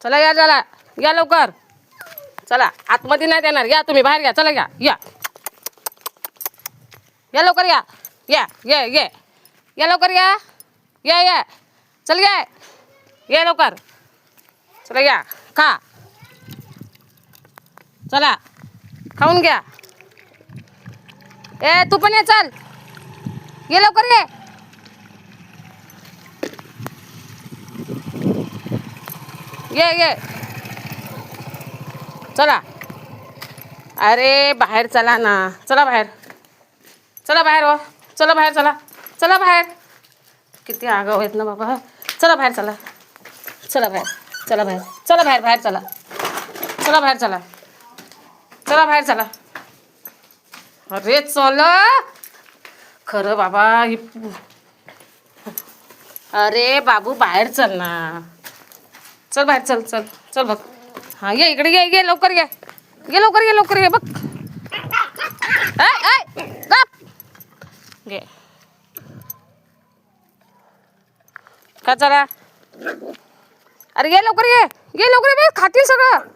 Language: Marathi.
चला या चला या लवकर. चला आतमध्ये नाही देणार. या तुम्ही बाहेर या. चला या या या लवकर या या ये ये या लवकर या या या चल या ये लवकर. चला या खा. चला खाऊन घ्या. ए तू पण ये चल. ये लवकर ये. ये ये चला. अरे बाहेर चला ना. चला बाहेर. चला बाहेर हो. चला बाहेर चला. चला बाहेर. किती आगाऊ आहेत ना बाबा. चला बाहेर चला. चला बाहेर. चला बाहेर. चला बाहेर बाहेर चला. चला बाहेर चला. चला बाहेर चला. अरे चला खरं बाबा. अरे बाबू बाहेर चल ना. चल बाहेर चल चल चल बघ. हां ये इकडे ये ये लवकर ये. ये लवकर ये लवकर ये बघ. घे का चला. अरे ये लवकर ये. ये लवकर ये. खातील सगळं.